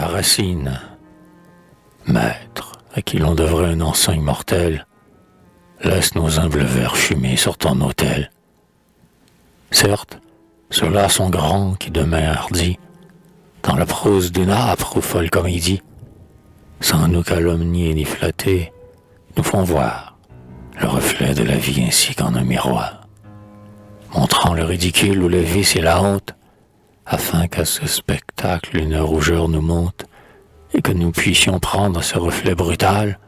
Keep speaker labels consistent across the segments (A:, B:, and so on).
A: Racine, maître, à qui l'on devrait un encens immortel, laisse nos humbles vers fumer sur ton autel. Certes, ceux-là sont grands qui demain hardis, dans la prose d'une âpre ou folle comédie, sans nous calomnier ni flatter, nous font voir le reflet de la vie ainsi qu'en un miroir, montrant le ridicule ou le vice et la honte, afin qu'à ce spectacle une rougeur nous monte, et que nous puissions prendre ce reflet brutal,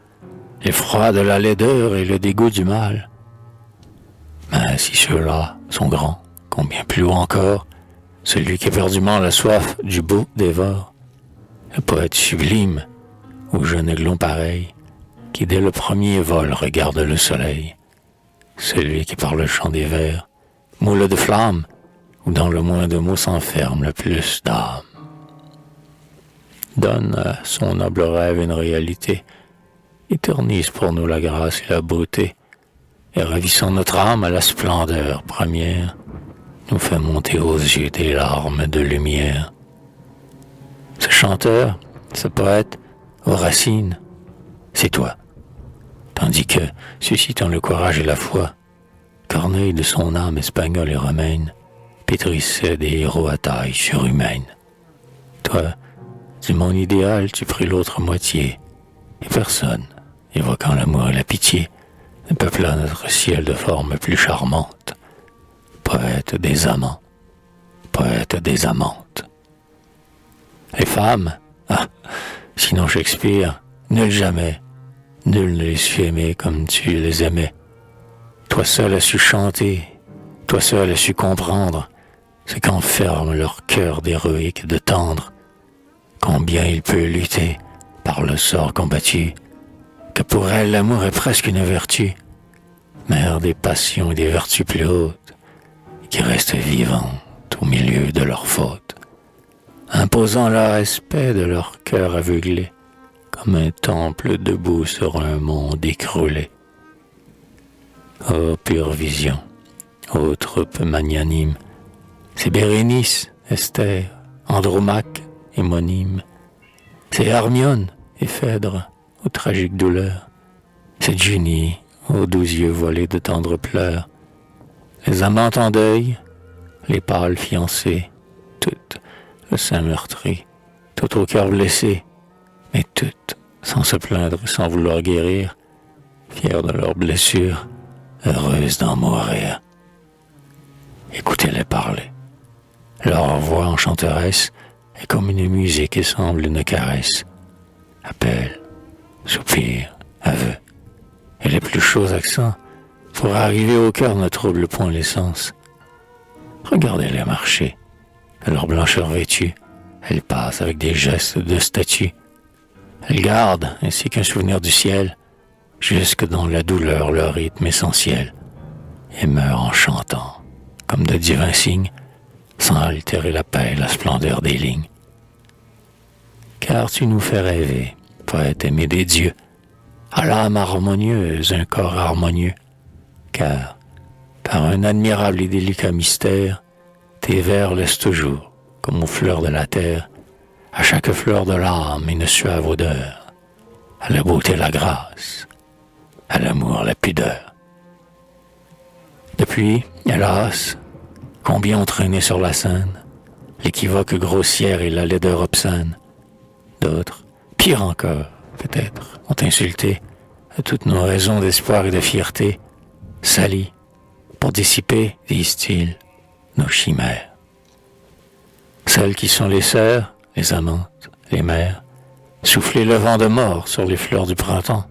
A: l'effroi de la laideur et le dégoût du mal. Mais si ceux-là sont grands, combien plus haut encore, celui qui éperdument la soif du beau dévore, le poète sublime, ou jeune aiglon pareil, qui dès le premier vol regarde le soleil, celui qui par le chant des vers, moule de flammes, ou dans le moins de mots s'enferme le plus d'âme. Donne à son noble rêve une réalité, éternise pour nous la grâce et la beauté, et ravissant notre âme à la splendeur première, nous fait monter aux yeux des larmes de lumière. Ce chanteur, ce poète, aux racines, c'est toi. Tandis que, suscitant le courage et la foi, Corneille de son âme espagnole et romaine pétrissait des héros à taille surhumaine. Toi, du mon idéal, tu pris l'autre moitié, et personne, évoquant l'amour et la pitié, ne peupla notre ciel de formes plus charmantes. Poète des amants, poète des amantes. Les femmes, sinon Shakespeare, nul jamais, nul ne les sut aimer comme tu les aimais. Toi seul as su chanter, toi seul as su comprendre ce qu'enferme leur cœur d'héroïque et de tendre, combien il peut lutter par le sort combattu, que pour elle l'amour est presque une vertu, mère des passions et des vertus plus hautes, qui restent vivantes au milieu de leurs fautes, imposant le respect de leur cœur aveuglé, comme un temple debout sur un monde écroulé. Ô pure vision, ô troupe magnanime, c'est Bérénice, Esther, Andromaque et Monime, c'est Hermione et Phèdre aux tragiques douleurs, c'est Junie aux doux yeux voilés de tendres pleurs, les amantes en deuil, les pâles fiancées, toutes le sein meurtri, toutes au cœur blessé, mais toutes, sans se plaindre, sans vouloir guérir, fières de leurs blessures, heureuses d'en mourir. Écoutez-les parler. Leur voix enchanteresse est comme une musique et semble une caresse. Appel, soupir, aveu, et les plus chauds accents pour arriver au cœur ne troublent point les sens. Regardez-les marcher, de leur blancheur vêtue, elles passent avec des gestes de statue. Elles gardent, ainsi qu'un souvenir du ciel, jusque dans la douleur leur rythme essentiel, et meurent en chantant, comme de divins signes, sans altérer la paix et la splendeur des lignes. Car tu nous fais rêver, poète aimé des dieux, à l'âme harmonieuse, un corps harmonieux, car, par un admirable et délicat mystère, tes vers laissent toujours, comme aux fleurs de la terre, à chaque fleur de l'âme une suave odeur, à la beauté la grâce, à l'amour la pudeur. Depuis, hélas, combien ont traîné sur la scène l'équivoque grossière et la laideur obscène. D'autres, pire encore, peut-être, ont insulté à toutes nos raisons d'espoir et de fierté, sali, pour dissiper, disent-ils, nos chimères. Celles qui sont les sœurs, les amantes, les mères, souffler le vent de mort sur les fleurs du printemps,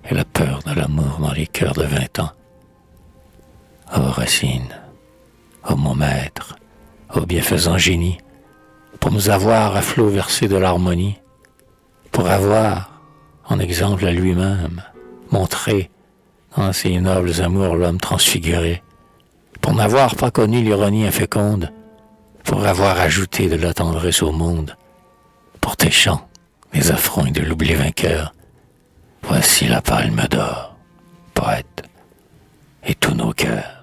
A: et la peur de l'amour dans les cœurs de 20 ans. Ô Racine, ô mon maître, ô bienfaisant génie, pour nous avoir à flot versé de l'harmonie, pour avoir, en exemple à lui-même, montré dans ses nobles amours l'homme transfiguré, pour n'avoir pas connu l'ironie inféconde, pour avoir ajouté de la tendresse au monde, pour tes chants, les affronts de l'oubli vainqueur, voici la palme d'or, poète, et tous nos cœurs.